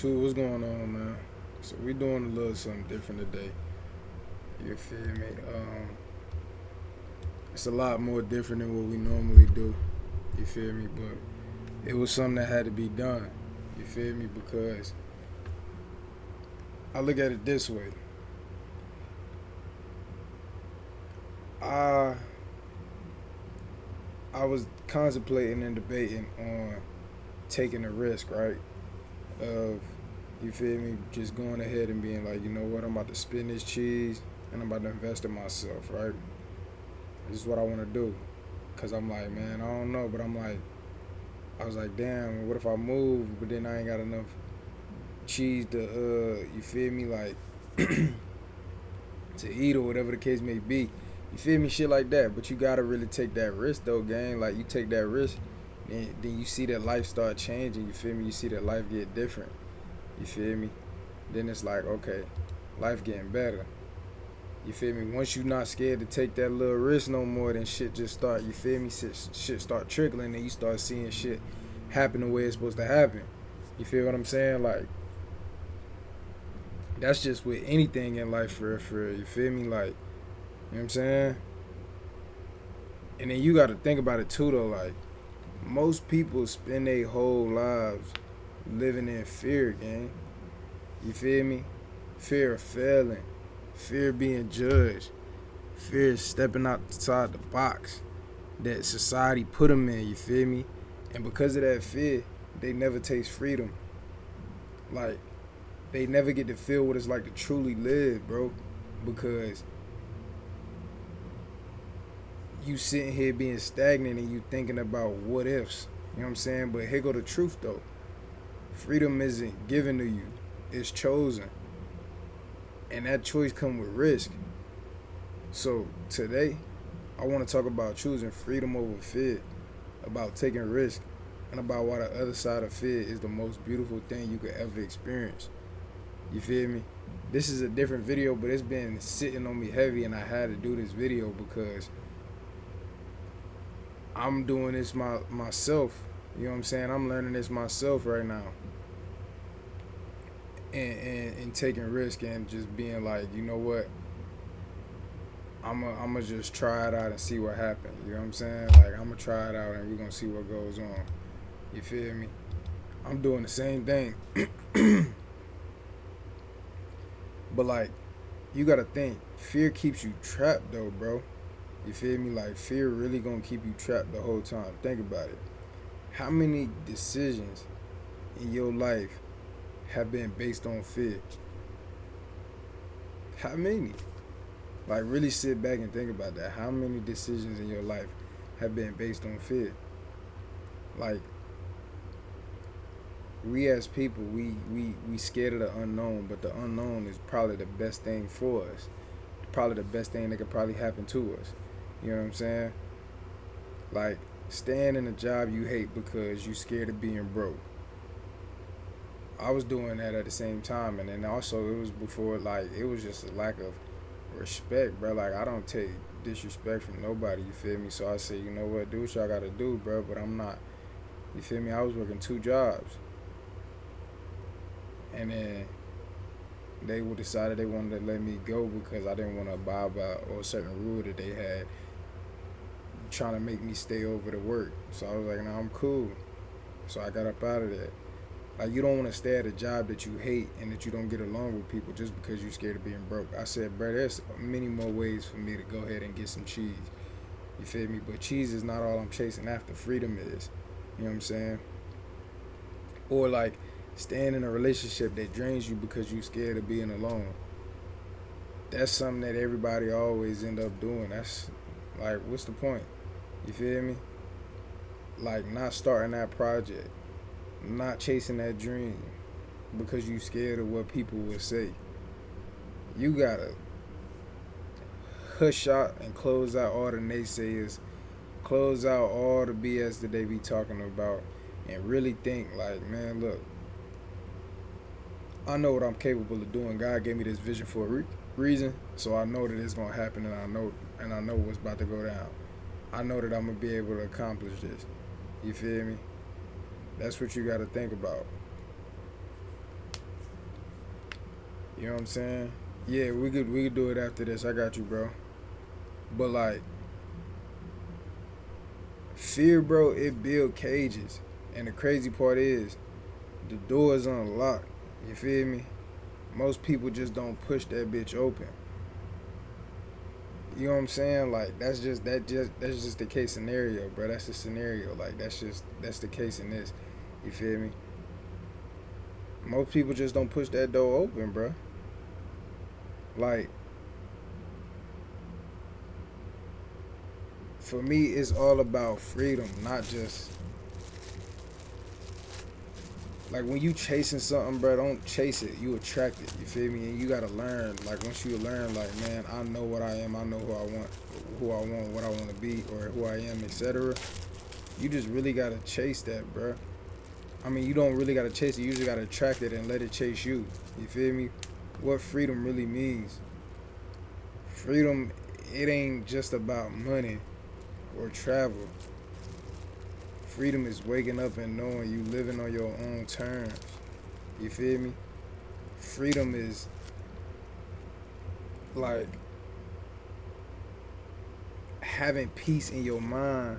Two, what's going on, man? So we doing a little something different today. You feel me? It's a lot more different than what we normally do. You feel me? But it was something that had to be done. You feel me? Because I look at it this way. I I was contemplating and debating on taking a risk, right? Of you feel me? Just going ahead and being like, you know what? I'm about to spin this cheese and I'm about to invest in myself, right? This is what I want to do. Cause I'm like, man, I don't know, but I was like, damn, what if I move, but then I ain't got enough cheese to, you feel me, like to eat or whatever the case may be. You feel me, shit like that. But you gotta really take that risk though, gang. Like you take that risk, then you see that life start changing. You feel me? You see that life get different. You feel me? Then it's like, okay, life getting better. You feel me? Once you not scared to take that little risk no more, then shit just start, you feel me? Shit start trickling and you start seeing shit happen the way it's supposed to happen. You feel what I'm saying? Like, that's just with anything in life for real. You feel me? Like, you know what I'm saying? And then you gotta think about it too though, like, most people spend their whole lives living in fear, gang. You feel me? Fear of failing, fear of being judged, fear of stepping outside the box that society put them in, you feel me? And because of that fear, they never taste freedom. Like, they never get to feel what it's like to truly live, bro. Because you sitting here being stagnant and you thinking about what ifs. You know what I'm saying? But here go the truth though. Freedom isn't given to you. It's chosen. And that choice comes with risk. So today, I want to talk about choosing freedom over fear, about taking risk, and about why the other side of fear is the most beautiful thing you could ever experience. You feel me? This is a different video, but it's been sitting on me heavy, and I had to do this video because I'm doing this myself. You know what I'm saying? I'm learning this myself right now. And taking risk and just being like, you know what? I'ma just try it out and see what happens. You know what I'm saying? Like, I'ma try it out and we're gonna see what goes on. You feel me? I'm doing the same thing. But like, you gotta think, fear keeps you trapped though, bro. You feel me? Like, fear really gonna keep you trapped the whole time. Think about it. How many decisions in your life have been based on fear? How many? Like, really sit back and think about that. How many decisions in your life have been based on fear? Like, we as people, we scared of the unknown, but the unknown is probably the best thing for us. Probably the best thing that could probably happen to us. You know what I'm saying? Like, staying in a job you hate because you scared of being broke. I was doing that at the same time, and then also it was before, like, it was just a lack of respect, bro. Like, I don't take disrespect from nobody, you feel me? So I said, you know what, do what y'all gotta do, bro, but I'm not, you feel me? I was working 2 jobs, and then they decided they wanted to let me go because I didn't want to abide by a certain rule that they had trying to make me stay over to work. So I was like, nah, I'm cool. So I got up out of there. Like, you don't want to stay at a job that you hate and that you don't get along with people just because you're scared of being broke. I said, bro, there's many more ways for me to go ahead and get some cheese. You feel me? But cheese is not all I'm chasing after. Freedom is. You know what I'm saying? Or like staying in a relationship that drains you because you're scared of being alone. That's something that everybody always end up doing. That's like, what's the point? You feel me? Like, not starting that project, not chasing that dream because you scared of what people will say. You gotta hush out and close out all the naysayers, close out all the BS that they be talking about, and really think like, man, look, I know what I'm capable of doing. God gave me this vision for a reason, so I know that it's gonna happen, and I know what's about to go down. I know that I'm gonna be able to accomplish this. You feel me? That's what you gotta think about. You know what I'm saying? Yeah, we could do it after this. I got you, bro. But like fear, bro, it build cages. And the crazy part is the door is unlocked. You feel me? Most people just don't push that bitch open. You know what I'm saying? Like that's just the case scenario, bro. That's the scenario. Like that's the case in this. You feel me? Most people just don't push that door open, bro. Like for me, it's all about freedom, not just like when you chasing something, bro. Don't chase it. You attract it. You feel me? And you gotta learn. Like once you learn, like man, I know what I am. I know who I want, what I want to be, or who I am, etc. You just really gotta chase that, bro. I mean, you don't really gotta chase it. You just gotta attract it and let it chase you. You feel me? What freedom really means? Freedom, it ain't just about money or travel. Freedom is waking up and knowing you living on your own terms. You feel me? Freedom is like having peace in your mind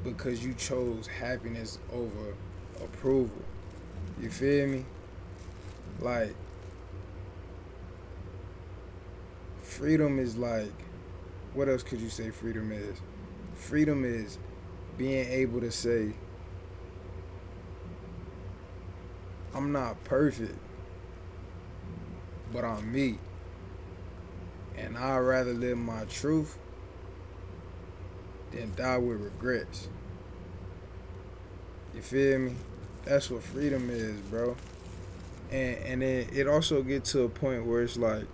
because you chose happiness over approval. You feel me? Like freedom is like, what else could you say freedom is? Freedom is being able to say, I'm not perfect, but I'm me. And I'd rather live my truth than die with regrets. You feel me? That's what freedom is, bro. And then it also get to a point where it's like,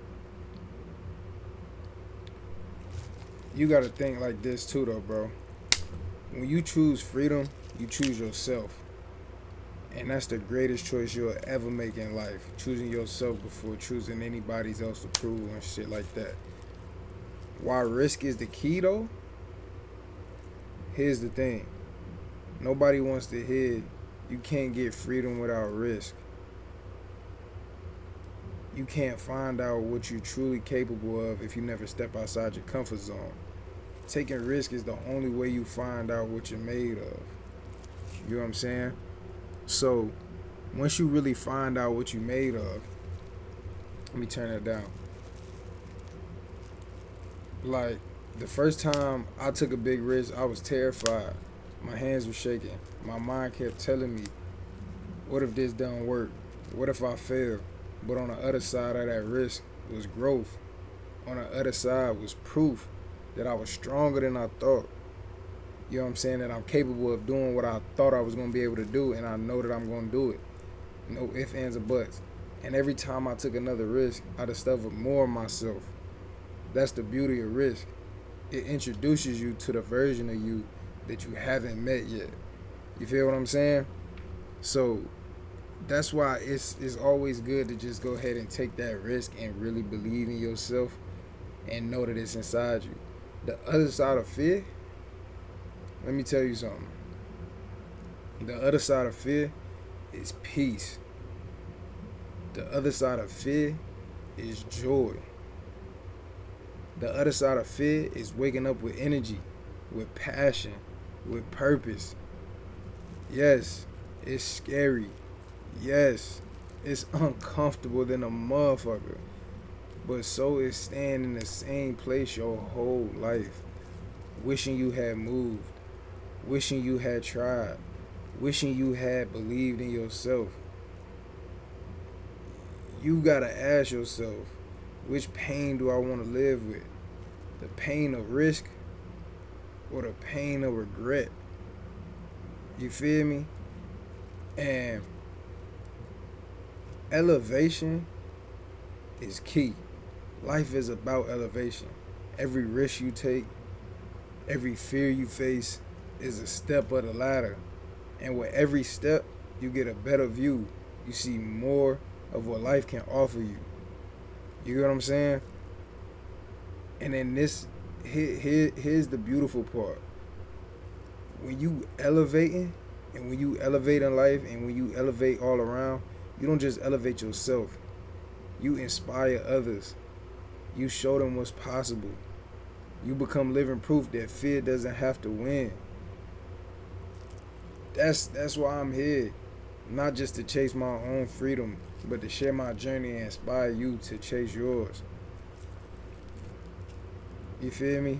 you gotta think like this too though, bro. When you choose freedom, you choose yourself. And that's the greatest choice you'll ever make in life. Choosing yourself before choosing anybody else's approval and shit like that. Why risk is the key though? Here's the thing. Nobody wants to hear you can't get freedom without risk. You can't find out what you're truly capable of if you never step outside your comfort zone. Taking risk is the only way you find out what you're made of. You know what I'm saying? So, once you really find out what you're made of, let me turn that down. Like, the first time I took a big risk, I was terrified. My hands were shaking. My mind kept telling me, what if this don't work? What if I fail? But on the other side of that risk was growth. On the other side was proof that I was stronger than I thought. You know what I'm saying? That I'm capable of doing what I thought I was going to be able to do, and I know that I'm going to do it. No ifs, ands, or buts. And every time I took another risk, I discovered more of myself. That's the beauty of risk. It introduces you to the version of you that you haven't met yet. You feel what I'm saying? So that's why it's always good to just go ahead and take that risk and really believe in yourself and know that it's inside you. The other side of fear, let me tell you something. The other side of fear is peace. The other side of fear is joy. The other side of fear is waking up with energy, with passion, with purpose. Yes, it's scary. Yes, it's uncomfortable than a motherfucker. But so is staying in the same place your whole life. Wishing you had moved. Wishing you had tried. Wishing you had believed in yourself. You gotta ask yourself, which pain do I want to live with? The pain of risk or the pain of regret? You feel me? And elevation is key. Life is about elevation. Every risk you take, every fear you face is a step of the ladder. And with every step, you get a better view. You see more of what life can offer you. You get what I'm saying? And then here's the beautiful part. When you elevating, and when you elevate in life, and when you elevate all around, you don't just elevate yourself. You inspire others. You show them what's possible. You become living proof that fear doesn't have to win. That's why I'm here. Not just to chase my own freedom, but to share my journey and inspire you to chase yours. You feel me?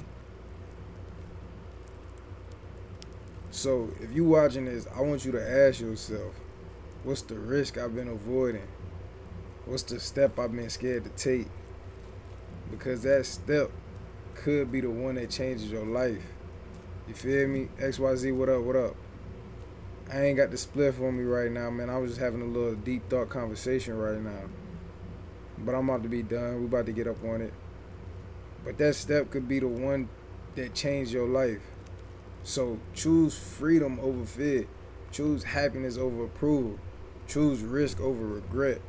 So if you watching this, I want you to ask yourself, what's the risk I've been avoiding? What's the step I've been scared to take? Because that step could be the one that changes your life. You feel me? XYZ, what up, what up? I ain't got the spliff on me right now, man. I was just having a little deep thought conversation right now. But I'm about to be done. We about to get up on it. But that step could be the one that changed your life. So choose freedom over fear. Choose happiness over approval. Choose risk over regret.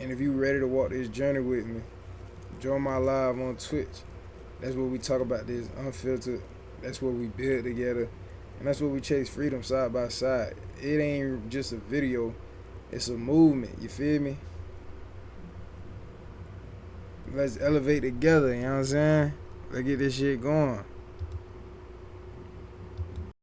And if you ready to walk this journey with me, join my live on Twitch. That's where we talk about this unfiltered. That's where we build together. And that's where we chase freedom side by side. It ain't just a video. It's a movement. You feel me? Let's elevate together. You know what I'm saying? Let's get this shit going.